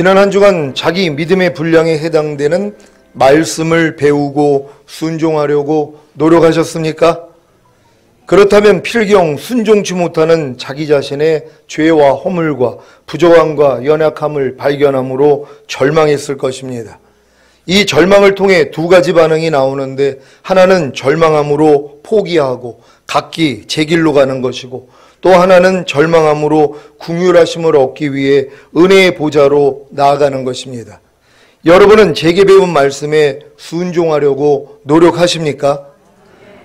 지난 한 주간 자기 믿음의 분량에 해당되는 말씀을 배우고 순종하려고 노력하셨습니까? 그렇다면 필경 순종치 못하는 자기 자신의 죄와 허물과 부족함과 연약함을 발견함으로 절망했을 것입니다. 이 절망을 통해 두 가지 반응이 나오는데, 하나는 절망함으로 포기하고 각기 제 길로 가는 것이고, 또 하나는 절망함으로 긍휼하심을 얻기 위해 은혜의 보좌로 나아가는 것입니다. 여러분은 제게 배운 말씀에 순종하려고 노력하십니까?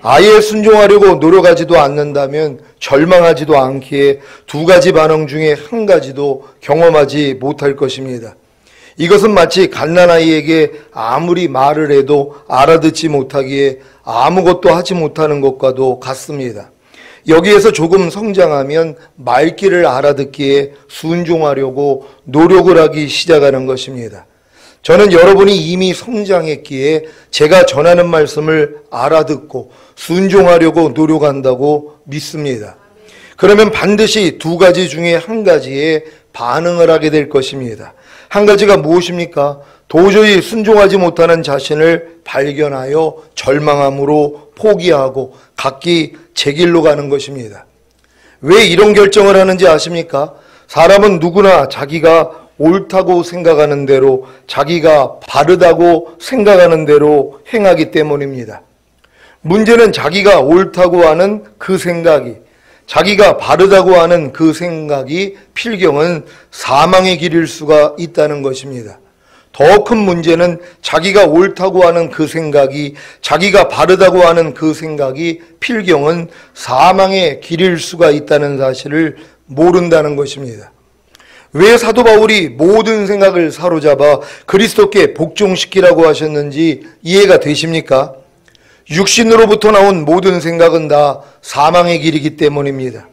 아예 순종하려고 노력하지도 않는다면 절망하지도 않기에 두 가지 반응 중에 한 가지도 경험하지 못할 것입니다. 이것은 마치 갓난아이에게 아무리 말을 해도 알아듣지 못하기에 아무것도 하지 못하는 것과도 같습니다. 여기에서 조금 성장하면 말귀를 알아듣기에 순종하려고 노력을 하기 시작하는 것입니다. 저는 여러분이 이미 성장했기에 제가 전하는 말씀을 알아듣고 순종하려고 노력한다고 믿습니다. 그러면 반드시 두 가지 중에 한 가지에 반응을 하게 될 것입니다. 한 가지가 무엇입니까? 도저히 순종하지 못하는 자신을 발견하여 절망함으로 포기하고 각기 제 길로 가는 것입니다. 왜 이런 결정을 하는지 아십니까? 사람은 누구나 자기가 옳다고 생각하는 대로, 자기가 바르다고 생각하는 대로 행하기 때문입니다. 문제는 자기가 옳다고 하는 그 생각이, 자기가 바르다고 하는 그 생각이 필경은 사망의 길일 수가 있다는 것입니다. 더 큰 문제는 자기가 옳다고 하는 그 생각이, 자기가 바르다고 하는 그 생각이 필경은 사망의 길일 수가 있다는 사실을 모른다는 것입니다. 왜 사도 바울이 모든 생각을 사로잡아 그리스도께 복종시키라고 하셨는지 이해가 되십니까? 육신으로부터 나온 모든 생각은 다 사망의 길이기 때문입니다.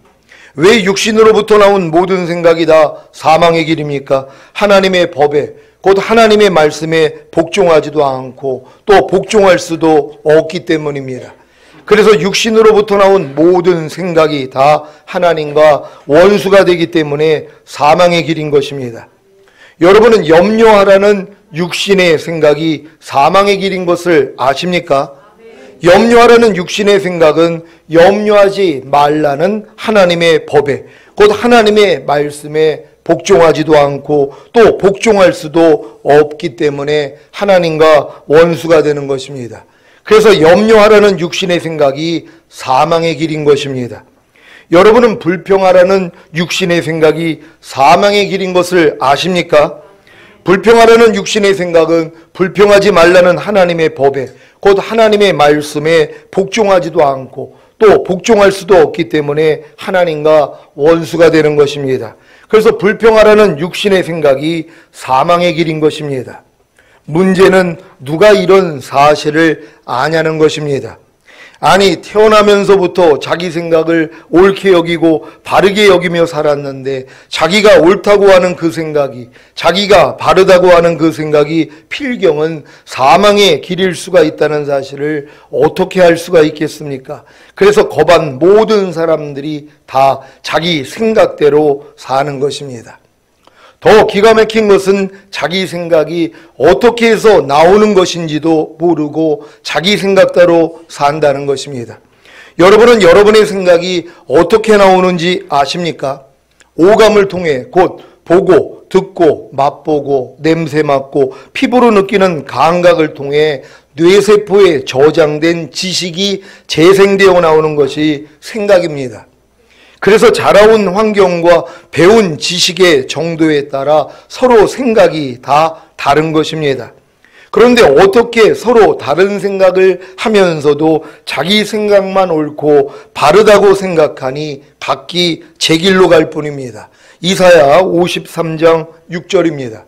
왜 육신으로부터 나온 모든 생각이 다 사망의 길입니까? 하나님의 법에, 곧 하나님의 말씀에 복종하지도 않고 또 복종할 수도 없기 때문입니다. 그래서 육신으로부터 나온 모든 생각이 다 하나님과 원수가 되기 때문에 사망의 길인 것입니다. 여러분은 염려하라는 육신의 생각이 사망의 길인 것을 아십니까? 염려하라는 육신의 생각은 염려하지 말라는 하나님의 법에, 곧 하나님의 말씀에 복종하지도 않고 또 복종할 수도 없기 때문에 하나님과 원수가 되는 것입니다. 그래서 염려하라는 육신의 생각이 사망의 길인 것입니다. 여러분은 불평하라는 육신의 생각이 사망의 길인 것을 아십니까? 불평하라는 육신의 생각은 불평하지 말라는 하나님의 법에, 곧 하나님의 말씀에 복종하지도 않고 또 복종할 수도 없기 때문에 하나님과 원수가 되는 것입니다. 그래서 불평하라는 육신의 생각이 사망의 길인 것입니다. 문제는 누가 이런 사실을 아냐는 것입니다. 아니, 태어나면서부터 자기 생각을 옳게 여기고 바르게 여기며 살았는데 자기가 옳다고 하는 그 생각이, 자기가 바르다고 하는 그 생각이 필경은 사망의 길일 수가 있다는 사실을 어떻게 할 수가 있겠습니까? 그래서 거반 모든 사람들이 다 자기 생각대로 사는 것입니다. 더 기가 막힌 것은 자기 생각이 어떻게 해서 나오는 것인지도 모르고 자기 생각대로 산다는 것입니다. 여러분은 여러분의 생각이 어떻게 나오는지 아십니까? 오감을 통해, 곧 보고, 듣고, 맛보고, 냄새 맡고, 피부로 느끼는 감각을 통해 뇌세포에 저장된 지식이 재생되어 나오는 것이 생각입니다. 그래서 자라온 환경과 배운 지식의 정도에 따라 서로 생각이 다 다른 것입니다. 그런데 어떻게 서로 다른 생각을 하면서도 자기 생각만 옳고 바르다고 생각하니 각기 제 길로 갈 뿐입니다. 이사야 53장 6절입니다.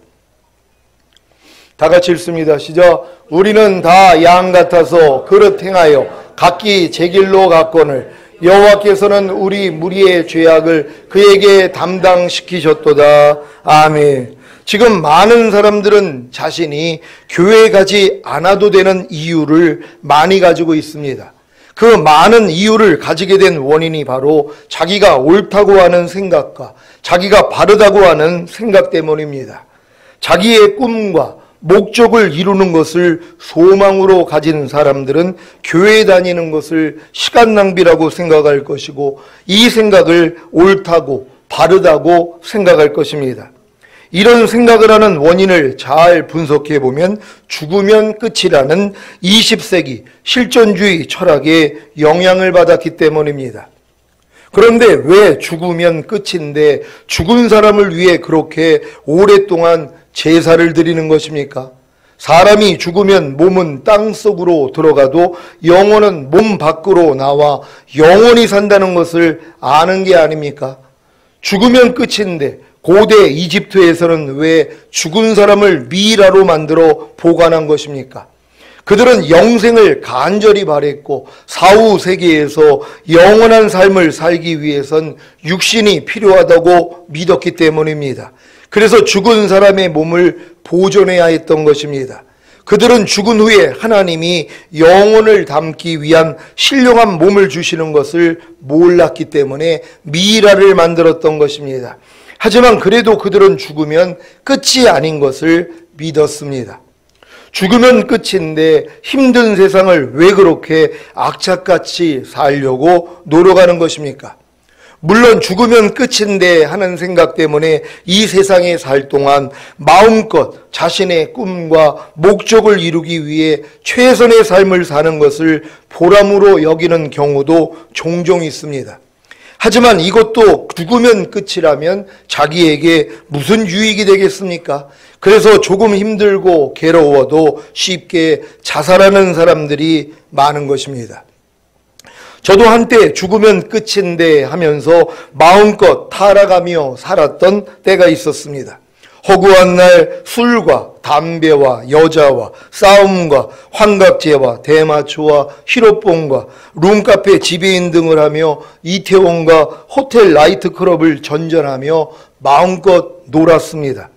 다 같이 읽습니다. 시작. 우리는 다 양 같아서 그릇 행하여 각기 제 길로 갔거늘 여호와께서는 우리 무리의 죄악을 그에게 담당시키셨도다. 아멘. 지금 많은 사람들은 자신이 교회에 가지 않아도 되는 이유를 많이 가지고 있습니다. 그 많은 이유를 가지게 된 원인이 바로 자기가 옳다고 하는 생각과 자기가 바르다고 하는 생각 때문입니다. 자기의 꿈과 목적을 이루는 것을 소망으로 가진 사람들은 교회 다니는 것을 시간 낭비라고 생각할 것이고, 이 생각을 옳다고 바르다고 생각할 것입니다. 이런 생각을 하는 원인을 잘 분석해 보면 죽으면 끝이라는 20세기 실존주의 철학에 영향을 받았기 때문입니다. 그런데 왜 죽으면 끝인데 죽은 사람을 위해 그렇게 오랫동안 제사를 드리는 것입니까? 사람이 죽으면 몸은 땅속으로 들어가도 영혼은 몸 밖으로 나와 영원히 산다는 것을 아는 게 아닙니까? 죽으면 끝인데 고대 이집트에서는 왜 죽은 사람을 미이라로 만들어 보관한 것입니까? 그들은 영생을 간절히 바랬고 사후 세계에서 영원한 삶을 살기 위해선 육신이 필요하다고 믿었기 때문입니다. 그래서 죽은 사람의 몸을 보존해야 했던 것입니다. 그들은 죽은 후에 하나님이 영혼을 담기 위한 신령한 몸을 주시는 것을 몰랐기 때문에 미이라를 만들었던 것입니다. 하지만 그래도 그들은 죽으면 끝이 아닌 것을 믿었습니다. 죽으면 끝인데 힘든 세상을 왜 그렇게 악착같이 살려고 노력하는 것입니까? 물론 죽으면 끝인데 하는 생각 때문에 이 세상에 살 동안 마음껏 자신의 꿈과 목적을 이루기 위해 최선의 삶을 사는 것을 보람으로 여기는 경우도 종종 있습니다. 하지만 이것도 죽으면 끝이라면 자기에게 무슨 유익이 되겠습니까? 그래서 조금 힘들고 괴로워도 쉽게 자살하는 사람들이 많은 것입니다. 저도 한때 죽으면 끝인데 하면서 마음껏 타락하며 살았던 때가 있었습니다. 허구한 날 술과 담배와 여자와 싸움과 환각제와 대마초와 히로뽕과 룸카페 지배인 등을 하며 이태원과 호텔 나이트클럽을 전전하며 마음껏 놀았습니다.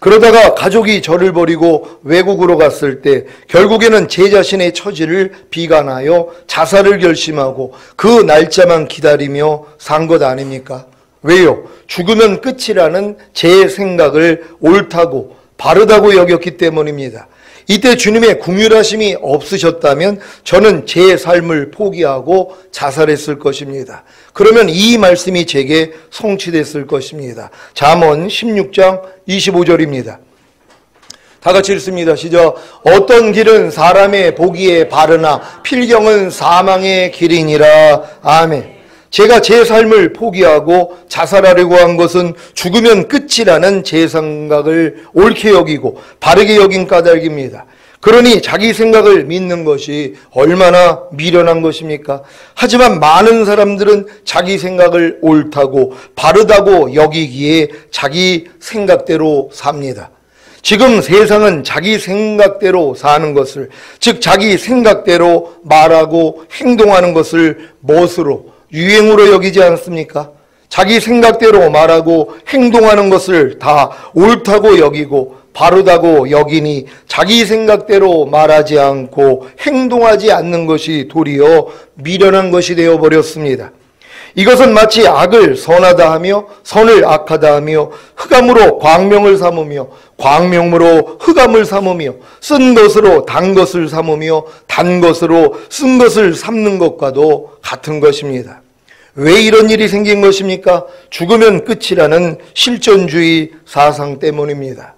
그러다가 가족이 저를 버리고 외국으로 갔을 때 결국에는 제 자신의 처지를 비관하여 자살을 결심하고 그 날짜만 기다리며 산 것 아닙니까? 왜요? 죽으면 끝이라는 제 생각을 옳다고 바르다고 여겼기 때문입니다. 이때 주님의 긍휼하심이 없으셨다면 저는 제 삶을 포기하고 자살했을 것입니다. 그러면 이 말씀이 제게 성취됐을 것입니다. 잠언 16장 25절입니다. 다 같이 읽습니다. 시작. 어떤 길은 사람의 보기에 바르나 필경은 사망의 길이니라. 아멘. 제가 제 삶을 포기하고 자살하려고 한 것은 죽으면 끝이라는 제 생각을 옳게 여기고 바르게 여긴 까닭입니다. 그러니 자기 생각을 믿는 것이 얼마나 미련한 것입니까? 하지만 많은 사람들은 자기 생각을 옳다고 바르다고 여기기에 자기 생각대로 삽니다. 지금 세상은 자기 생각대로 사는 것을, 즉 자기 생각대로 말하고 행동하는 것을 멋으로 유행으로 여기지 않습니까? 자기 생각대로 말하고 행동하는 것을 다 옳다고 여기고 바르다고 여기니 자기 생각대로 말하지 않고 행동하지 않는 것이 도리어 미련한 것이 되어버렸습니다. 이것은 마치 악을 선하다 하며 선을 악하다 하며 흑암으로 광명을 삼으며 광명으로 흑암을 삼으며 쓴 것으로 단 것을 삼으며 단 것으로 쓴 것을 삼는 것과도 같은 것입니다. 왜 이런 일이 생긴 것입니까? 죽으면 끝이라는 실존주의 사상 때문입니다.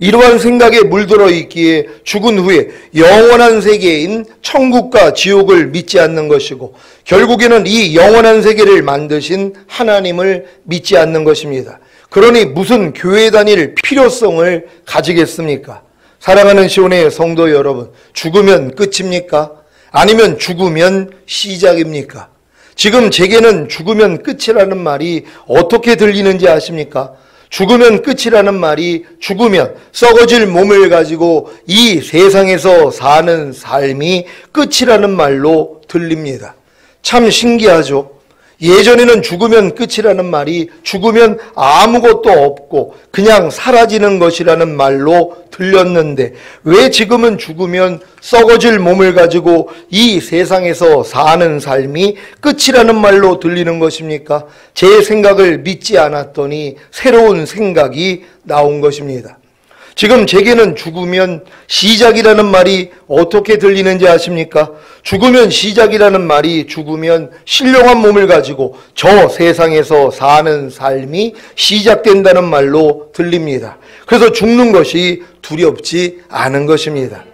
이러한 생각에 물들어 있기에 죽은 후에 영원한 세계인 천국과 지옥을 믿지 않는 것이고 결국에는 이 영원한 세계를 만드신 하나님을 믿지 않는 것입니다. 그러니 무슨 교회 다닐 필요성을 가지겠습니까? 사랑하는 시온의 성도 여러분, 죽으면 끝입니까? 아니면 죽으면 시작입니까? 지금 제게는 죽으면 끝이라는 말이 어떻게 들리는지 아십니까? 죽으면 끝이라는 말이 죽으면 썩어질 몸을 가지고 이 세상에서 사는 삶이 끝이라는 말로 들립니다. 참 신기하죠? 예전에는 죽으면 끝이라는 말이 죽으면 아무것도 없고 그냥 사라지는 것이라는 말로 들렸는데 왜 지금은 죽으면 썩어질 몸을 가지고 이 세상에서 사는 삶이 끝이라는 말로 들리는 것입니까? 제 생각을 믿지 않았더니 새로운 생각이 나온 것입니다. 지금 제게는 죽으면 시작이라는 말이 어떻게 들리는지 아십니까? 죽으면 시작이라는 말이 죽으면 신령한 몸을 가지고 저 세상에서 사는 삶이 시작된다는 말로 들립니다. 그래서 죽는 것이 두렵지 않은 것입니다.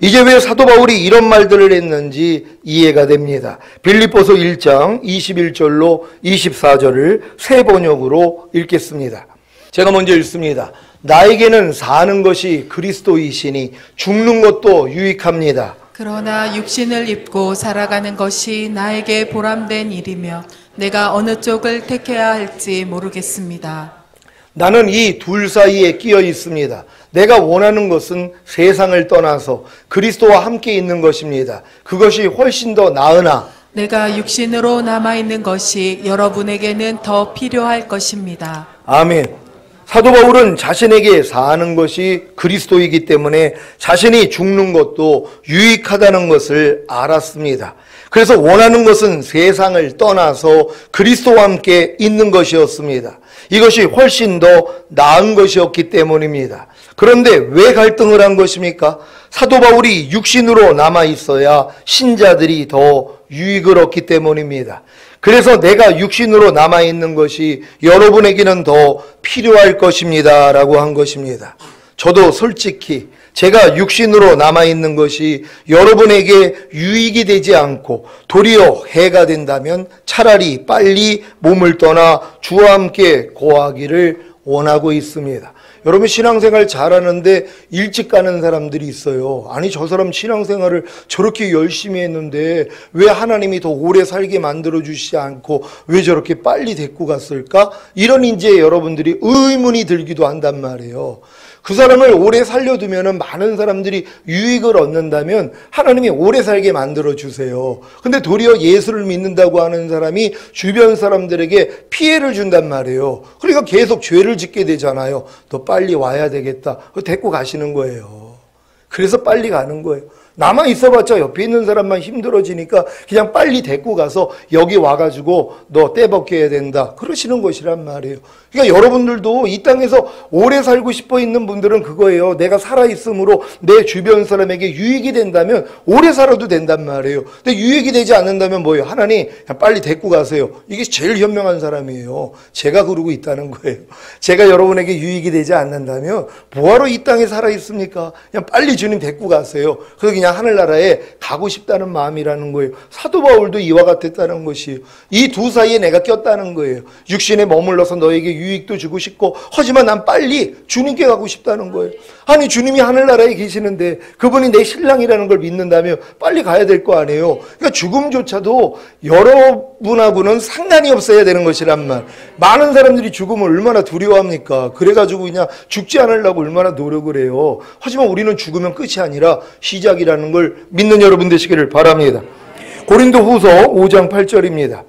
이제 왜 사도 바울이 이런 말들을 했는지 이해가 됩니다. 빌립보서 1장 21절로 24절을 새 번역으로 읽겠습니다. 제가 먼저 읽습니다. 나에게는 사는 것이 그리스도이시니 죽는 것도 유익합니다. 그러나 육신을 입고 살아가는 것이 나에게 보람된 일이며 내가 어느 쪽을 택해야 할지 모르겠습니다. 나는 이 둘 사이에 끼어 있습니다. 내가 원하는 것은 세상을 떠나서 그리스도와 함께 있는 것입니다. 그것이 훨씬 더 나으나 내가 육신으로 남아있는 것이 여러분에게는 더 필요할 것입니다. 아멘. 사도 바울은 자신에게 사는 것이 그리스도이기 때문에 자신이 죽는 것도 유익하다는 것을 알았습니다. 그래서 원하는 것은 세상을 떠나서 그리스도와 함께 있는 것이었습니다. 이것이 훨씬 더 나은 것이었기 때문입니다. 그런데 왜 갈등을 한 것입니까? 사도 바울이 육신으로 남아 있어야 신자들이 더 유익을 얻기 때문입니다. 그래서 내가 육신으로 남아있는 것이 여러분에게는 더 필요할 것입니다 라고 한 것입니다. 저도 솔직히 제가 육신으로 남아있는 것이 여러분에게 유익이 되지 않고 도리어 해가 된다면 차라리 빨리 몸을 떠나 주와 함께 거하기를 원하고 있습니다. 여러분 신앙생활 잘하는데 일찍 가는 사람들이 있어요. 아니 저 사람 신앙생활을 저렇게 열심히 했는데 왜 하나님이 더 오래 살게 만들어주시지 않고 왜 저렇게 빨리 데리고 갔을까? 이런 이제 여러분들이 의문이 들기도 한단 말이에요. 그 사람을 오래 살려두면 많은 사람들이 유익을 얻는다면 하나님이 오래 살게 만들어주세요. 근데 도리어 예수를 믿는다고 하는 사람이 주변 사람들에게 피해를 준단 말이에요. 그러니까 계속 죄를 짓게 되잖아요. 너 빨리 와야 되겠다. 데리고 가시는 거예요. 그래서 빨리 가는 거예요. 남아 있어봤자 옆에 있는 사람만 힘들어지니까 그냥 빨리 데리고 가서 여기 와가지고 너 떼벗겨야 된다. 그러시는 것이란 말이에요. 그러니까 여러분들도 이 땅에서 오래 살고 싶어 있는 분들은 그거예요. 내가 살아있으므로 내 주변 사람에게 유익이 된다면 오래 살아도 된단 말이에요. 근데 유익이 되지 않는다면 뭐예요? 하나님 그냥 빨리 데리고 가세요. 이게 제일 현명한 사람이에요. 제가 그러고 있다는 거예요. 제가 여러분에게 유익이 되지 않는다면 뭐하러 이 땅에 살아있습니까? 그냥 빨리 주님 데리고 가세요. 그래서 그냥 하늘나라에 가고 싶다는 마음이라는 거예요. 사도 바울도 이와 같았다는 것이에요. 이 두 사이에 내가 꼈다는 거예요. 육신에 머물러서 너에게 유익도 주고 싶고 하지만 난 빨리 주님께 가고 싶다는 거예요. 아니 주님이 하늘나라에 계시는데 그분이 내 신랑이라는 걸 믿는다면 빨리 가야 될 거 아니에요. 그러니까 죽음조차도 여러분하고는 상관이 없어야 되는 것이란 말. 많은 사람들이 죽음을 얼마나 두려워합니까? 그래가지고 그냥 죽지 않으려고 얼마나 노력을 해요. 하지만 우리는 죽으면 끝이 아니라 시작이라는 걸 믿는 여러분 되시기를 바랍니다. 고린도후서 5장 8절입니다.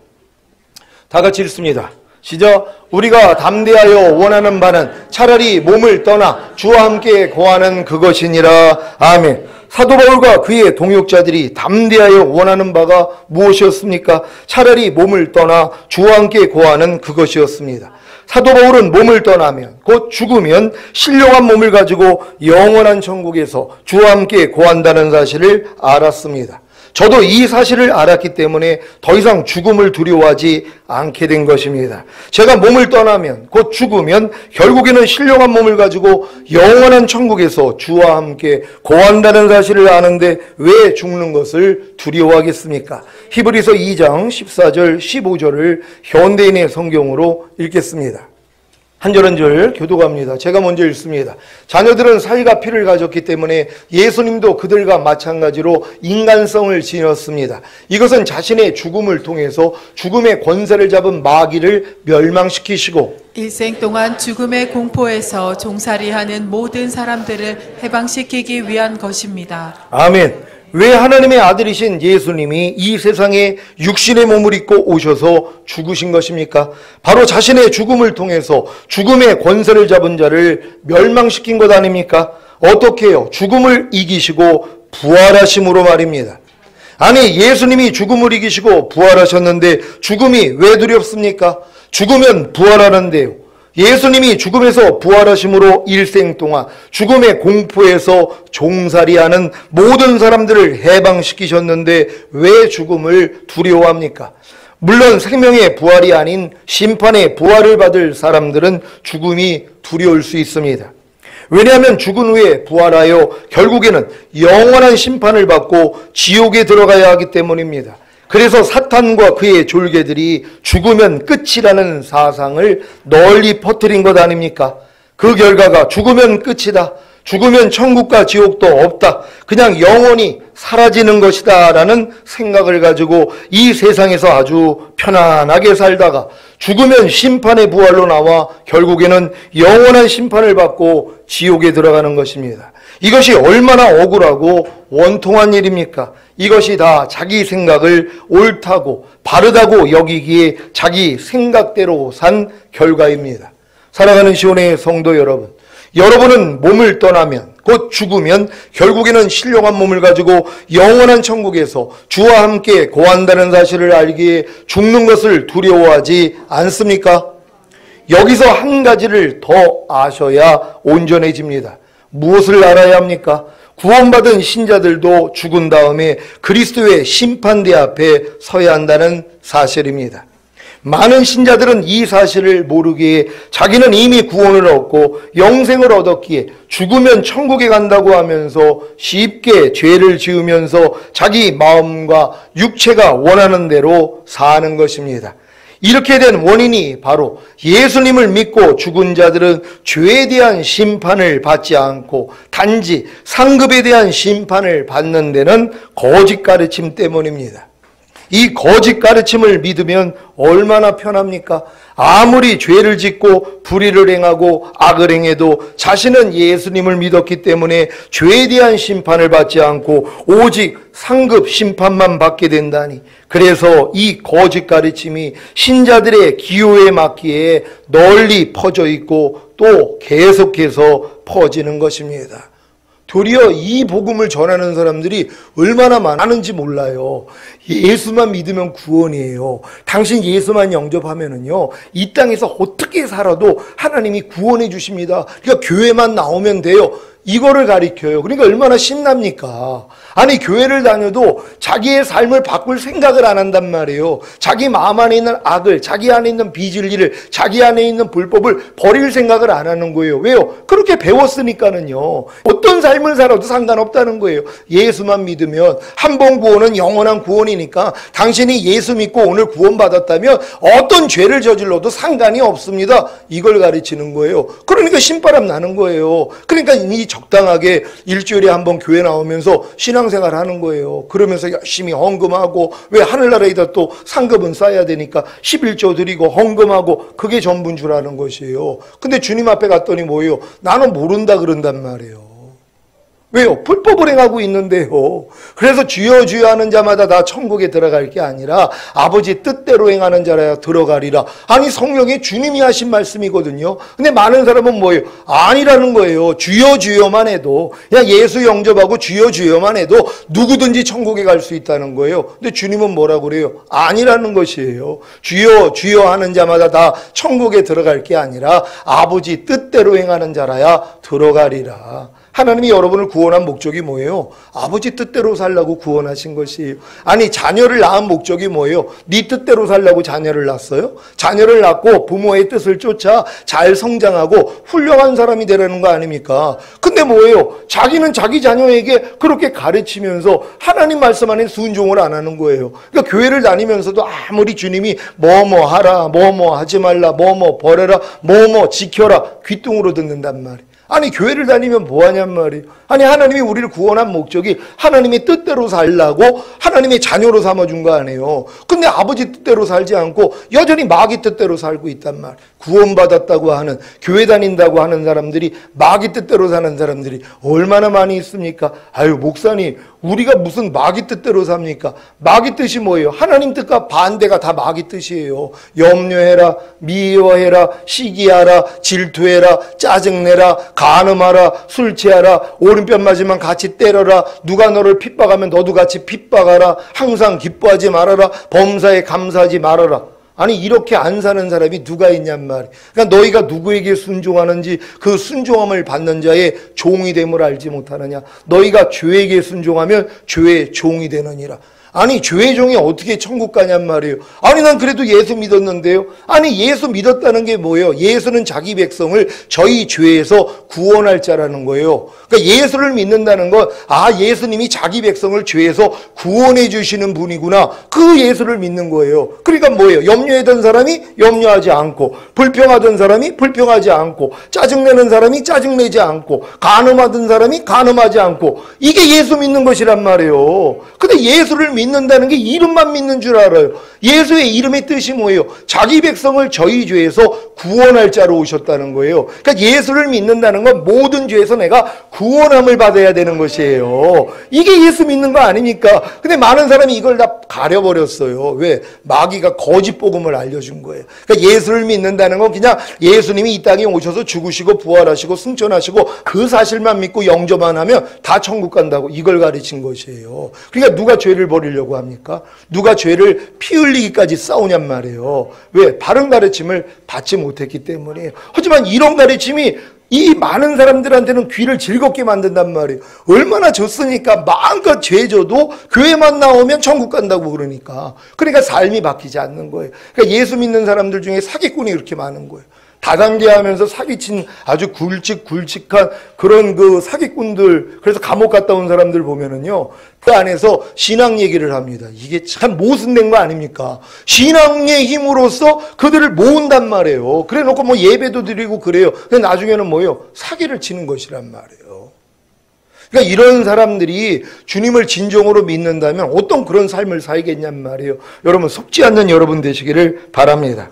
다 같이 읽습니다. 시작. 우리가 담대하여 원하는 바는 차라리 몸을 떠나 주와 함께 거하는 그것이니라. 아멘. 사도 바울과 그의 동역자들이 담대하여 원하는 바가 무엇이었습니까? 차라리 몸을 떠나 주와 함께 거하는 그것이었습니다. 사도 바울은 몸을 떠나면 곧 죽으면 신령한 몸을 가지고 영원한 천국에서 주와 함께 거한다는 사실을 알았습니다. 저도 이 사실을 알았기 때문에 더 이상 죽음을 두려워하지 않게 된 것입니다. 제가 몸을 떠나면 곧 죽으면 결국에는 신령한 몸을 가지고 영원한 천국에서 주와 함께 거한다는 사실을 아는데 왜 죽는 것을 두려워하겠습니까? 히브리서 2장 14절 15절을 현대인의 성경으로 읽겠습니다. 한 절 한 절 교독합니다. 제가 먼저 읽습니다. 자녀들은 살과 피를 가졌기 때문에 예수님도 그들과 마찬가지로 인간성을 지녔습니다. 이것은 자신의 죽음을 통해서 죽음의 권세를 잡은 마귀를 멸망시키시고 일생 동안 죽음의 공포에서 종살이하는 모든 사람들을 해방시키기 위한 것입니다. 아멘. 왜 하나님의 아들이신 예수님이 이 세상에 육신의 몸을 입고 오셔서 죽으신 것입니까? 바로 자신의 죽음을 통해서 죽음의 권세를 잡은 자를 멸망시킨 것 아닙니까? 어떻게 해요? 죽음을 이기시고 부활하심으로 말입니다. 아니 예수님이 죽음을 이기시고 부활하셨는데 죽음이 왜 두렵습니까? 죽으면 부활하는데요. 예수님이 죽음에서 부활하심으로 일생 동안 죽음의 공포에서 종살이하는 모든 사람들을 해방시키셨는데 왜 죽음을 두려워합니까? 물론 생명의 부활이 아닌 심판의 부활을 받을 사람들은 죽음이 두려울 수 있습니다. 왜냐하면 죽은 후에 부활하여 결국에는 영원한 심판을 받고 지옥에 들어가야 하기 때문입니다. 그래서 사탄과 그의 졸개들이 죽으면 끝이라는 사상을 널리 퍼뜨린 것 아닙니까? 그 결과가 죽으면 끝이다. 죽으면 천국과 지옥도 없다. 그냥 영원히 사라지는 것이다 라는 생각을 가지고 이 세상에서 아주 편안하게 살다가 죽으면 심판의 부활로 나와 결국에는 영원한 심판을 받고 지옥에 들어가는 것입니다. 이것이 얼마나 억울하고 원통한 일입니까? 이것이 다 자기 생각을 옳다고 바르다고 여기기에 자기 생각대로 산 결과입니다. 사랑하는 시온의 성도 여러분, 여러분은 몸을 떠나면 곧 죽으면 결국에는 신령한 몸을 가지고 영원한 천국에서 주와 함께 거한다는 사실을 알기에 죽는 것을 두려워하지 않습니까? 여기서 한 가지를 더 아셔야 온전해집니다. 무엇을 알아야 합니까? 구원받은 신자들도 죽은 다음에 그리스도의 심판대 앞에 서야 한다는 사실입니다. 많은 신자들은 이 사실을 모르기에 자기는 이미 구원을 얻고 영생을 얻었기에 죽으면 천국에 간다고 하면서 쉽게 죄를 지으면서 자기 마음과 육체가 원하는 대로 사는 것입니다. 이렇게 된 원인이 바로 예수님을 믿고 죽은 자들은 죄에 대한 심판을 받지 않고 단지 상급에 대한 심판을 받는 데는 거짓 가르침 때문입니다. 이 거짓 가르침을 믿으면 얼마나 편합니까? 아무리 죄를 짓고 불의를 행하고 악을 행해도 자신은 예수님을 믿었기 때문에 죄에 대한 심판을 받지 않고 오직 상급 심판만 받게 된다니. 그래서 이 거짓 가르침이 신자들의 기호에 맞기에 널리 퍼져 있고 또 계속해서 퍼지는 것입니다. 도리어 이 복음을 전하는 사람들이 얼마나 많은지 몰라요. 예수만 믿으면 구원이에요. 당신 예수만 영접하면은요, 이 땅에서 어떻게 살아도 하나님이 구원해 주십니다. 그러니까 교회만 나오면 돼요. 이거를 가리켜요. 그러니까 얼마나 신납니까? 아니, 교회를 다녀도 자기의 삶을 바꿀 생각을 안 한단 말이에요. 자기 마음 안에 있는 악을, 자기 안에 있는 비진리를, 자기 안에 있는 불법을 버릴 생각을 안 하는 거예요. 왜요? 그렇게 배웠으니까는요. 어떤 삶을 살아도 상관없다는 거예요. 예수만 믿으면 한 번 구원은 영원한 구원이니까 당신이 예수 믿고 오늘 구원받았다면 어떤 죄를 저질러도 상관이 없습니다. 이걸 가르치는 거예요. 그러니까 신바람 나는 거예요. 그러니까 이 적당하게 일주일에 한 번 교회 나오면서 신앙생활 하는 거예요. 그러면서 열심히 헌금하고, 왜 하늘나라에다 또 상급은 쌓아야 되니까 11조 드리고 헌금하고, 그게 전부인 줄 아는 것이에요. 근데 주님 앞에 갔더니 뭐예요? 나는 모른다 그런단 말이에요. 왜요? 불법을 행하고 있는데요. 그래서 주여 주여 하는 자마다 다 천국에 들어갈 게 아니라 아버지 뜻대로 행하는 자라야 들어가리라. 아니, 성령이 주님이 하신 말씀이거든요. 근데 많은 사람은 뭐예요? 아니라는 거예요. 주여 주여만 해도, 그냥 예수 영접하고 주여 주여만 해도 누구든지 천국에 갈 수 있다는 거예요. 근데 주님은 뭐라고 그래요? 아니라는 것이에요. 주여 주여 하는 자마다 다 천국에 들어갈 게 아니라 아버지 뜻대로 행하는 자라야 들어가리라. 하나님이 여러분을 구원한 목적이 뭐예요? 아버지 뜻대로 살라고 구원하신 것이에요. 아니, 자녀를 낳은 목적이 뭐예요? 네 뜻대로 살라고 자녀를 낳았어요? 자녀를 낳고 부모의 뜻을 쫓아 잘 성장하고 훌륭한 사람이 되라는 거 아닙니까? 근데 뭐예요? 자기는 자기 자녀에게 그렇게 가르치면서 하나님 말씀 안에 순종을 안 하는 거예요. 그러니까 교회를 다니면서도 아무리 주님이 뭐뭐 하라, 뭐뭐 하지 말라, 뭐뭐 버려라, 뭐뭐 지켜라, 귀뚱으로 듣는단 말이에요. 아니, 교회를 다니면 뭐하냔 말이에요. 아니, 하나님이 우리를 구원한 목적이 하나님의 뜻대로 살라고 하나님의 자녀로 삼아준 거 아니에요. 근데 아버지 뜻대로 살지 않고 여전히 마귀 뜻대로 살고 있단 말이에요. 구원받았다고 하는, 교회 다닌다고 하는 사람들이 마귀 뜻대로 사는 사람들이 얼마나 많이 있습니까? 아유, 목사님, 우리가 무슨 마귀 뜻대로 삽니까? 마귀 뜻이 뭐예요? 하나님 뜻과 반대가 다 마귀 뜻이에요. 염려해라, 미워해라, 시기하라, 질투해라, 짜증내라, 간음하라, 술 취하라, 오른편 맞으면 같이 때려라, 누가 너를 핍박하면 너도 같이 핍박하라, 항상 기뻐하지 말아라, 범사에 감사하지 말아라. 아니 이렇게 안 사는 사람이 누가 있냔 말이에요. 그러니까 너희가 누구에게 순종하는지 그 순종함을 받는 자의 종이 됨을 알지 못하느냐. 너희가 죄에게 순종하면 죄의 종이 되느니라. 아니 죄의 종이 어떻게 천국 가냔 말이에요. 아니 난 그래도 예수 믿었는데요. 아니 예수 믿었다는 게 뭐예요? 예수는 자기 백성을 저희 죄에서 구원할 자라는 거예요. 그러니까 예수를 믿는다는 건 예수님이 자기 백성을 죄에서 구원해 주시는 분이구나. 그 예수를 믿는 거예요. 그러니까 뭐예요? 염려하던 사람이 염려하지 않고, 불평하던 사람이 불평하지 않고, 짜증내는 사람이 짜증내지 않고, 간음하던 사람이 간음하지 않고, 이게 예수 믿는 것이란 말이에요. 근데 예수를 믿는다는 게 이름만 믿는 줄 알아요. 예수의 이름의 뜻이 뭐예요? 자기 백성을 저희 죄에서 구원할 자로 오셨다는 거예요. 그러니까 예수를 믿는다는 건 모든 죄에서 내가 구원함을 받아야 되는 것이에요. 이게 예수 믿는 거 아닙니까? 근데 많은 사람이 이걸 다 가려버렸어요. 왜? 마귀가 거짓 복음을 알려준 거예요. 그러니까 예수를 믿는다는 건 그냥 예수님이 이 땅에 오셔서 죽으시고 부활하시고 승천하시고 그 사실만 믿고 영접만 하면 다 천국 간다고 이걸 가르친 것이에요. 그러니까 누가 죄를 버리려고 합니까? 누가 죄를 피 흘리기까지 싸우냔 말이에요. 왜? 바른 가르침을 받지 못했기 때문이에요. 하지만 이런 가르침이 이 많은 사람들한테는 귀를 즐겁게 만든단 말이에요. 얼마나 좋으니까 마음껏 죄 져도 교회만 나오면 천국 간다고 그러니까. 그러니까 삶이 바뀌지 않는 거예요. 그러니까 예수 믿는 사람들 중에 사기꾼이 그렇게 많은 거예요. 다단계하면서 사기친 아주 굵직한 그런 그 사기꾼들, 그래서 감옥 갔다 온 사람들 보면은요, 그 안에서 신앙 얘기를 합니다. 이게 참 모순된 거 아닙니까? 신앙의 힘으로써 그들을 모은단 말이에요. 그래 놓고 뭐 예배도 드리고 그래요. 근데 나중에는 뭐예요? 사기를 치는 것이란 말이에요. 그러니까 이런 사람들이 주님을 진정으로 믿는다면 어떤 그런 삶을 살겠냔 말이에요. 여러분 속지 않는 여러분 되시기를 바랍니다.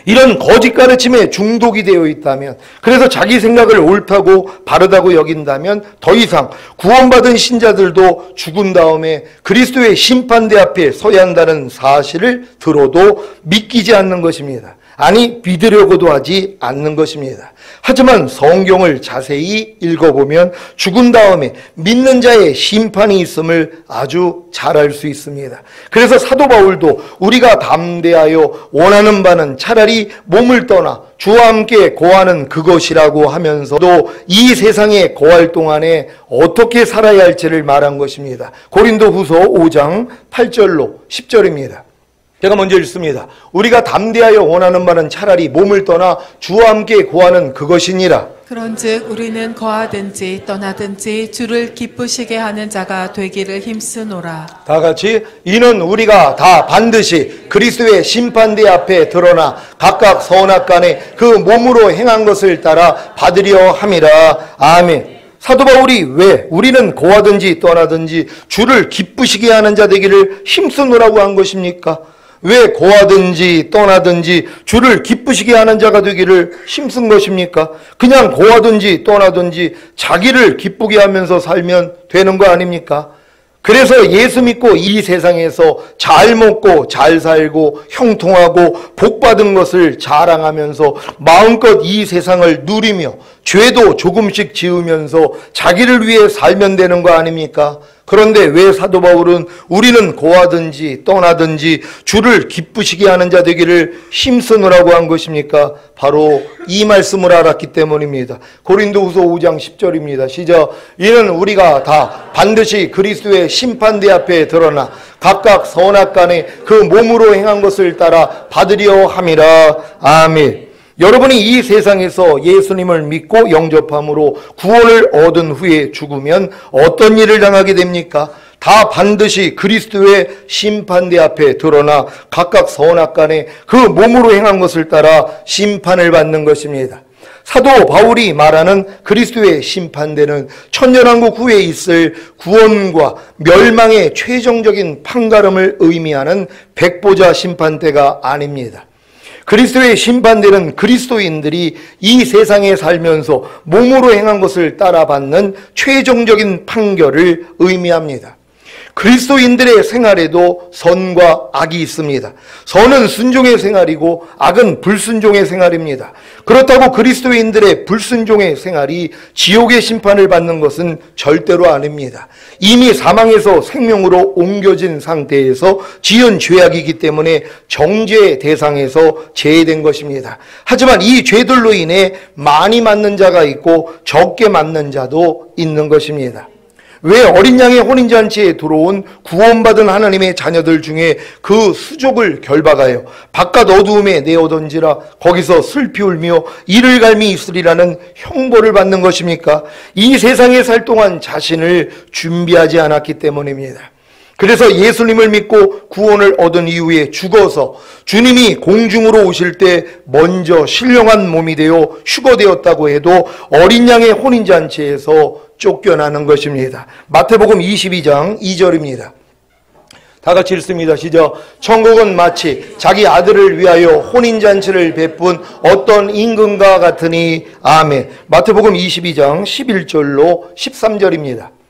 이런 거짓 가르침에 중독이 되어 있다면, 그래서 자기 생각을 옳다고 바르다고 여긴다면 더 이상 구원받은 신자들도 죽은 다음에 그리스도의 심판대 앞에 서야 한다는 사실을 들어도 믿기지 않는 것입니다. 아니 믿으려고도 하지 않는 것입니다. 하지만 성경을 자세히 읽어보면 죽은 다음에 믿는 자의 심판이 있음을 아주 잘 알 수 있습니다. 그래서 사도 바울도 우리가 담대하여 원하는 바는 차라리 몸을 떠나 주와 함께 거하는 그것이라고 하면서도 이 세상에 거할 동안에 어떻게 살아야 할지를 말한 것입니다. 고린도후서 5장 8절로 10절입니다. 제가 먼저 읽습니다. 우리가 담대하여 원하는 바는 차라리 몸을 떠나 주와 함께 거하는 그것이니라. 그런즉 우리는 거하든지 떠나든지 주를 기쁘시게 하는 자가 되기를 힘쓰노라. 다 같이 이는 우리가 다 반드시 그리스도의 심판대 앞에 드러나 각각 선악간에 그 몸으로 행한 것을 따라 받으려 함이라. 아멘. 사도 바울이 왜 우리는 거하든지 떠나든지 주를 기쁘시게 하는 자 되기를 힘쓰노라고 한 것입니까? 왜 거하든지 떠나든지 주를 기쁘시게 하는 자가 되기를 힘쓴 것입니까? 그냥 거하든지 떠나든지 자기를 기쁘게 하면서 살면 되는 거 아닙니까? 그래서 예수 믿고 이 세상에서 잘 먹고 잘 살고 형통하고 복받은 것을 자랑하면서 마음껏 이 세상을 누리며 죄도 조금씩 지으면서 자기를 위해 살면 되는 거 아닙니까? 그런데 왜 사도 바울은 우리는 거하든지 떠나든지 주를 기쁘시게 하는 자 되기를 힘쓰느라고 한 것입니까? 바로 이 말씀을 알았기 때문입니다. 고린도후서 5장 10절입니다. 시작. 이는 우리가 다 반드시 그리스도의 심판대 앞에 드러나 각각 선악간에 그 몸으로 행한 것을 따라 받으려 함이라. 아멘. 여러분이 이 세상에서 예수님을 믿고 영접함으로 구원을 얻은 후에 죽으면 어떤 일을 당하게 됩니까? 다 반드시 그리스도의 심판대 앞에 드러나 각각 선악간에 그 몸으로 행한 것을 따라 심판을 받는 것입니다. 사도 바울이 말하는 그리스도의 심판대는 천년왕국 후에 있을 구원과 멸망의 최종적인 판가름을 의미하는 백보자 심판대가 아닙니다. 그리스도의 심판대는 그리스도인들이 이 세상에 살면서 몸으로 행한 것을 따라받는 최종적인 판결을 의미합니다. 그리스도인들의 생활에도 선과 악이 있습니다. 선은 순종의 생활이고 악은 불순종의 생활입니다. 그렇다고 그리스도인들의 불순종의 생활이 지옥의 심판을 받는 것은 절대로 아닙니다. 이미 사망에서 생명으로 옮겨진 상태에서 지은 죄악이기 때문에 정죄의 대상에서 제외된 것입니다. 하지만 이 죄들로 인해 많이 맞는 자가 있고 적게 맞는 자도 있는 것입니다. 왜 어린 양의 혼인잔치에 들어온 구원받은 하나님의 자녀들 중에 그 수족을 결박하여 바깥 어두움에 내어 던지라 거기서 슬피 울며 이를 갈미 있으리라는 형벌을 받는 것입니까? 이 세상에 살 동안 자신을 준비하지 않았기 때문입니다. 그래서 예수님을 믿고 구원을 얻은 이후에 죽어서 주님이 공중으로 오실 때 먼저 신령한 몸이 되어 휴거되었다고 해도 어린 양의 혼인잔치에서 쫓겨나는 것입니다. 마태복음 22장 2절입니다. 다 같이 읽습니다. 시작. 천국은 마치 자기 아들을 위하여 혼인잔치를 베푼 어떤 임금과 같으니. 아멘. 마태복음 22장 11절로 13절입니다.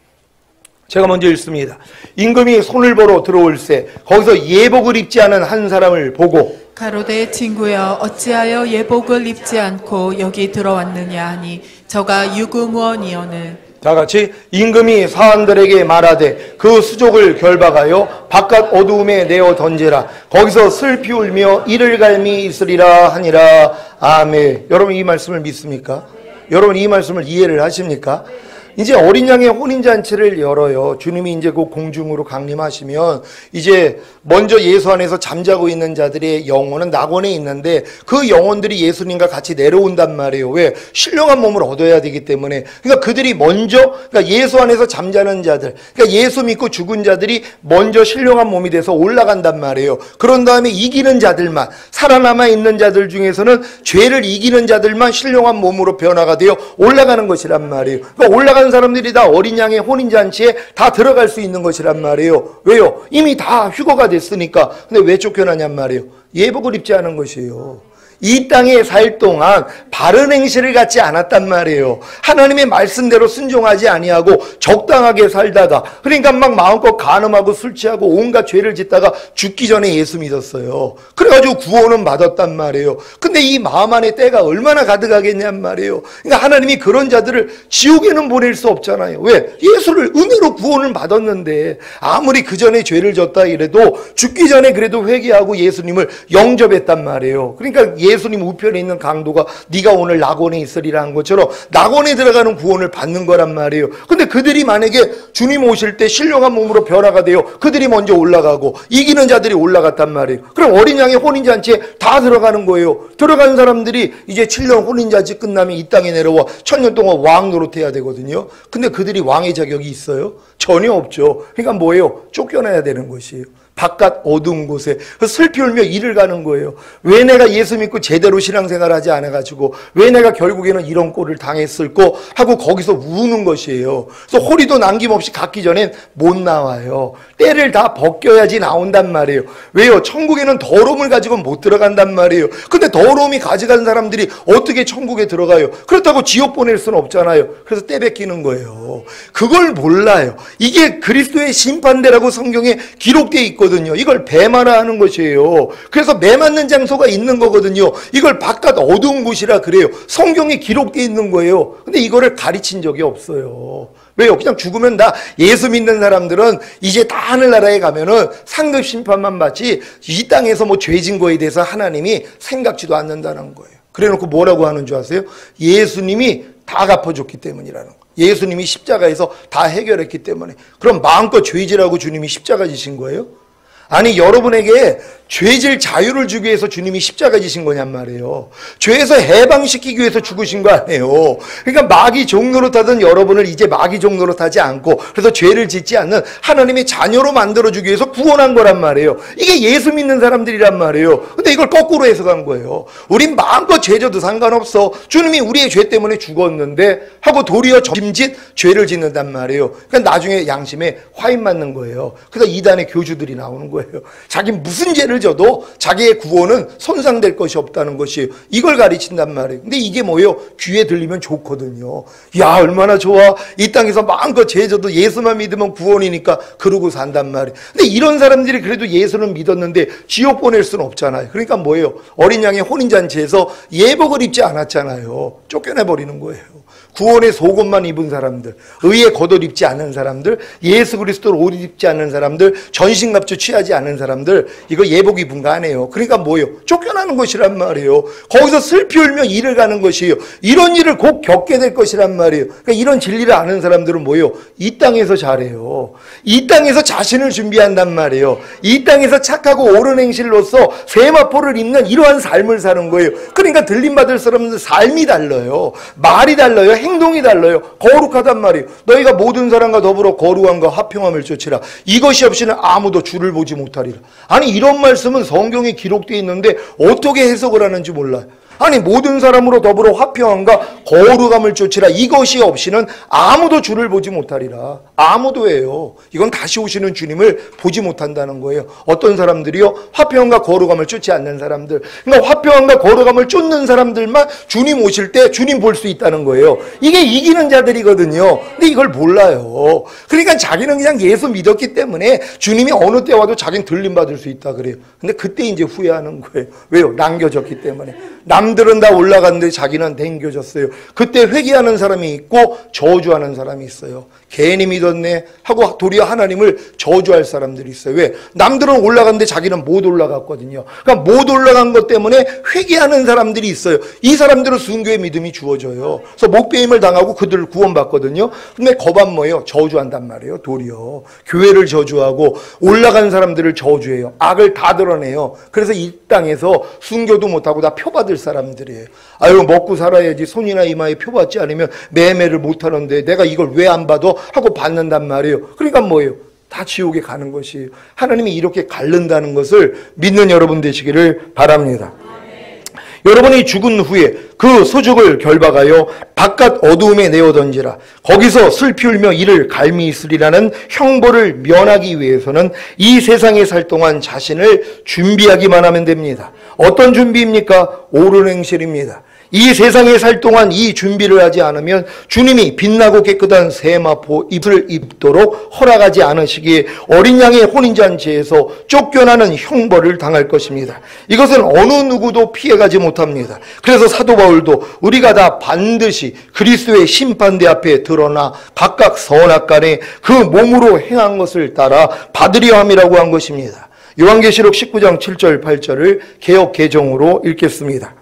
제가 먼저 읽습니다. 임금이 손을 벌어 들어올세 거기서 예복을 입지 않은 한 사람을 보고 가로되 친구여 어찌하여 예복을 입지 않고 여기 들어왔느냐 하니 저가 유구무원이오늘. 다 같이 임금이 사람들에게 말하되 그 수족을 결박하여 바깥 어두움에 내어 던지라 거기서 슬피 울며 이를 갈미 있으리라 하니라. 아멘. 여러분 이 말씀을 믿습니까? 여러분 이 말씀을 이해를 하십니까? 이제 어린 양의 혼인잔치를 열어요. 주님이 이제 그 공중으로 강림하시면 이제 먼저 예수 안에서 잠자고 있는 자들의 영혼은 낙원에 있는데 그 영혼들이 예수님과 같이 내려온단 말이에요. 왜? 신령한 몸을 얻어야 되기 때문에. 그러니까 그들이 먼저, 그러니까 예수 안에서 잠자는 자들, 그러니까 예수 믿고 죽은 자들이 먼저 신령한 몸이 돼서 올라간단 말이에요. 그런 다음에 이기는 자들만, 살아남아 있는 자들 중에서는 죄를 이기는 자들만 신령한 몸으로 변화가 되어 올라가는 것이란 말이에요. 그러니까 올라간 사람들이 다 어린 양의 혼인잔치에 다 들어갈 수 있는 것이란 말이에요. 왜요? 이미 다 휴거가 됐으니까. 근데 왜 쫓겨나냔 말이에요. 예복을 입지 않은 것이에요. 이 땅에 살 동안 바른 행실을 갖지 않았단 말이에요. 하나님의 말씀대로 순종하지 아니하고 적당하게 살다가, 그러니까 막 마음껏 간음하고 술 취하고 온갖 죄를 짓다가 죽기 전에 예수 믿었어요. 그래가지고 구원은 받았단 말이에요. 근데 이 마음 안에 때가 얼마나 가득하겠냔 말이에요. 그러니까 하나님이 그런 자들을 지옥에는 보낼 수 없잖아요. 왜? 예수를 은혜로 구원을 받았는데 아무리 그 전에 죄를 졌다 이래도 죽기 전에 그래도 회개하고 예수님을 영접했단 말이에요. 그러니까 예수님 우편에 있는 강도가 네가 오늘 낙원에 있으리라 한 것처럼 낙원에 들어가는 구원을 받는 거란 말이에요. 근데 그들이 만약에 주님 오실 때 신령한 몸으로 변화가 돼요. 그들이 먼저 올라가고 이기는 자들이 올라갔단 말이에요. 그럼 어린 양의 혼인잔치에 다 들어가는 거예요. 들어간 사람들이 이제 7년 혼인잔치 끝나면 이 땅에 내려와 1000년 동안 왕 노릇해야 되거든요. 근데 그들이 왕의 자격이 있어요? 전혀 없죠. 그러니까 뭐예요? 쫓겨나야 되는 것이에요. 바깥 어두운 곳에 슬피 울며 이를 가는 거예요. 왜 내가 예수 믿고 제대로 신앙생활 하지 않아가지고 왜 내가 결국에는 이런 꼴을 당했을까 하고 거기서 우는 것이에요. 그래서 호리도 남김없이 갔기 전엔 못 나와요. 때를 다 벗겨야지 나온단 말이에요. 왜요? 천국에는 더러움을 가지고 못 들어간단 말이에요. 근데 더러움이 가져간 사람들이 어떻게 천국에 들어가요? 그렇다고 지옥 보낼 수는 없잖아요. 그래서 때 뺏기는 거예요. 그걸 몰라요. 이게 그리스도의 심판대라고 성경에 기록되어 있거든요. 이걸 배만화하는 것이에요. 그래서 매 맞는 장소가 있는 거거든요. 이걸 바깥 어두운 곳이라 그래요. 성경에 기록되어 있는 거예요. 근데 이거를 가르친 적이 없어요. 왜요? 그냥 죽으면 다 예수 믿는 사람들은 이제 다 하늘나라에 가면은 상급 심판만 받지 이 땅에서 뭐 죄진 거에 대해서 하나님이 생각지도 않는다는 거예요. 그래놓고 뭐라고 하는 줄 아세요? 예수님이 다 갚아줬기 때문이라는 거예요. 예수님이 십자가에서 다 해결했기 때문에. 그럼 마음껏 죄지라고 주님이 십자가 지신 거예요? 아니, 여러분에게 죄질 자유를 주기 위해서 주님이 십자가 지신 거냔 말이에요. 죄에서 해방시키기 위해서 죽으신 거 아니에요. 그러니까 마귀 종노릇하던 여러분을 이제 마귀 종노릇하지 않고 그래서 죄를 짓지 않는 하나님의 자녀로 만들어주기 위해서 구원한 거란 말이에요. 이게 예수 믿는 사람들이란 말이에요. 근데 이걸 거꾸로 해석한 거예요. 우린 마음껏 죄져도 상관없어. 주님이 우리의 죄 때문에 죽었는데 하고 도리어 점짓 죄를 짓는단 말이에요. 그러니까 나중에 양심에 화인 맞는 거예요. 그래서 이단의 교주들이 나오는 거예요. 거예요. 자기 무슨 죄를 져도 자기의 구원은 손상될 것이 없다는 것이에요. 이걸 가르친단 말이에요. 근데 이게 뭐예요? 귀에 들리면 좋거든요. 야, 얼마나 좋아. 이 땅에서 마음껏 죄 져도 예수만 믿으면 구원이니까 그러고 산단 말이에요. 근데 이런 사람들이 그래도 예수는 믿었는데 지옥 보낼 수는 없잖아요. 그러니까 뭐예요? 어린 양의 혼인잔치에서 예복을 입지 않았잖아요. 쫓겨내버리는 거예요. 구원의 속옷만 입은 사람들, 의의 겉옷 입지 않은 사람들, 예수 그리스도를 옷 입지 않은 사람들, 전신갑주 취하지 않은 사람들, 이거 예복 입은 거 아니에요. 그러니까 뭐예요? 쫓겨나는 것이란 말이에요. 거기서 슬피 울며 일을 가는 것이에요. 이런 일을 곧 겪게 될 것이란 말이에요. 그러니까 이런 진리를 아는 사람들은 뭐예요? 이 땅에서 잘해요. 이 땅에서 자신을 준비한단 말이에요. 이 땅에서 착하고 옳은 행실로서 세마포를 입는 이러한 삶을 사는 거예요. 그러니까 들림받을 사람들 삶이 달라요. 말이 달라요. 행동이 달라요. 거룩하단 말이에요. 너희가 모든 사람과 더불어 거룩함과 화평함을 쫓으라. 이것이 없이는 아무도 주를 보지 못하리라. 아니, 이런 말씀은 성경에 기록되어 있는데 어떻게 해석을 하는지 몰라요. 아니, 모든 사람으로 더불어 화평함과 거룩함을 쫓으라. 이것이 없이는 아무도 주를 보지 못하리라. 아무도예요. 이건 다시 오시는 주님을 보지 못한다는 거예요. 어떤 사람들이요? 화평함과 거룩함을 쫓지 않는 사람들. 그러니까 화평함과 거룩함을 쫓는 사람들만 주님 오실 때 주님 볼 수 있다는 거예요. 이게 이기는 자들이거든요. 근데 이걸 몰라요. 그러니까 자기는 그냥 예수 믿었기 때문에 주님이 어느 때 와도 자기는 들림받을 수 있다 그래요. 근데 그때 이제 후회하는 거예요. 왜요? 남겨졌기 때문에. 남들은 다 올라갔는데 자기는 댕겨졌어요. 그때 회개하는 사람이 있고 저주하는 사람이 있어요. 괜히 믿었네 하고 도리어 하나님을 저주할 사람들이 있어요. 왜? 남들은 올라갔는데 자기는 못 올라갔거든요. 그러니까 못 올라간 것 때문에 회개하는 사람들이 있어요. 이 사람들은 순교의 믿음이 주어져요. 그래서 목배임을 당하고 그들을 구원받거든요. 근데 거반 뭐예요? 저주한단 말이에요. 도리어 교회를 저주하고 올라간 사람들을 저주해요. 악을 다 드러내요. 그래서 이 땅에서 순교도 못하고 다 표받을 사람들이에요. 아유, 먹고 살아야지. 손이나 이마에 표받지 않으면 매매를 못하는데 내가 이걸 왜 안 받아? 하고 받는단 말이에요. 그러니까 뭐예요? 다 지옥에 가는 것이에요. 하나님이 이렇게 가른다는 것을 믿는 여러분 되시기를 바랍니다. 여러분이 죽은 후에 그 소죽을 결박하여 바깥 어두움에 내어 던지라. 거기서 슬피 울며 이를 갈미 있으리라는 형벌을 면하기 위해서는 이 세상에 살 동안 자신을 준비하기만 하면 됩니다. 어떤 준비입니까? 옳은 행실입니다. 이 세상에 살 동안 이 준비를 하지 않으면 주님이 빛나고 깨끗한 세마포 입을 입도록 허락하지 않으시기에 어린 양의 혼인잔치에서 쫓겨나는 형벌을 당할 것입니다. 이것은 어느 누구도 피해가지 못합니다. 그래서 사도 바울도 우리가 다 반드시 그리스도의 심판대 앞에 드러나 각각 선악간에 그 몸으로 행한 것을 따라 받으려 함이라고 한 것입니다. 요한계시록 19장 7절 8절을 개역 개정으로 읽겠습니다.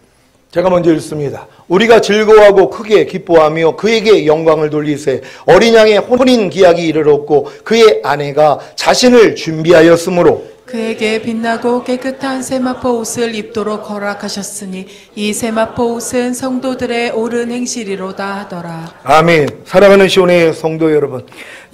제가 먼저 읽습니다. 우리가 즐거워하고 크게 기뻐하며 그에게 영광을 돌리세. 어린 양의 혼인 기약이 이르렀고 그의 아내가 자신을 준비하였으므로 그에게 빛나고 깨끗한 세마포 옷을 입도록 허락하셨으니 이 세마포 옷은 성도들의 옳은 행실이로다 하더라. 아멘. 사랑하는 시온의 성도 여러분,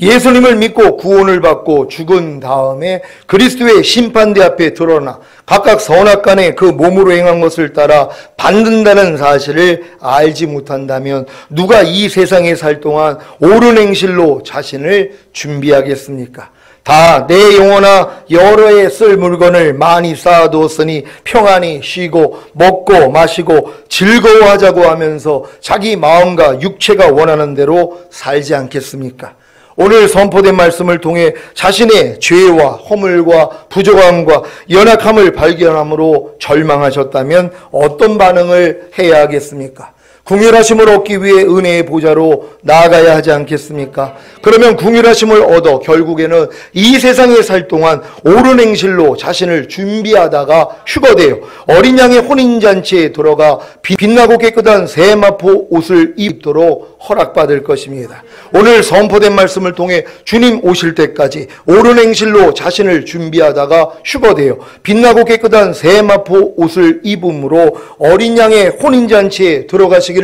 예수님을 믿고 구원을 받고 죽은 다음에 그리스도의 심판대 앞에 드러나 각각 선악간에 그 몸으로 행한 것을 따라 받는다는 사실을 알지 못한다면 누가 이 세상에 살 동안 옳은 행실로 자신을 준비하겠습니까? 다 내 영혼아 여러 해 쓸 물건을 많이 쌓아두었으니 평안히 쉬고 먹고 마시고 즐거워하자고 하면서 자기 마음과 육체가 원하는 대로 살지 않겠습니까? 오늘 선포된 말씀을 통해 자신의 죄와 허물과 부족함과 연약함을 발견함으로 절망하셨다면 어떤 반응을 해야 하겠습니까? 긍휼하심을 얻기 위해 은혜의 보좌로 나아가야 하지 않겠습니까? 그러면 긍휼하심을 얻어 결국에는 이 세상에 살 동안 옳은 행실로 자신을 준비하다가 휴거되어 어린 양의 혼인잔치에 들어가 빛나고 깨끗한 세마포 옷을 입도록 허락받을 것입니다. 오늘 선포된 말씀을 통해 주님 오실 때까지 옳은 행실로 자신을 준비하다가 휴거되어 빛나고 깨끗한 세마포 옷을 입음으로 어린 양의 혼인잔치에 들어가시기를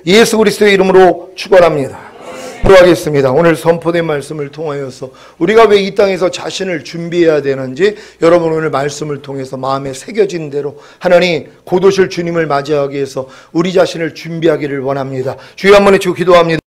예수 그리스도의 이름으로 축원합니다. 기도하겠습니다. 오늘 선포된 말씀을 통하여서 우리가 왜 이 땅에서 자신을 준비해야 되는지 여러분 오늘 말씀을 통해서 마음에 새겨진 대로 하나님 곧 오실 주님을 맞이하기 위해서 우리 자신을 준비하기를 원합니다. 주여 한번 해주고 기도합니다.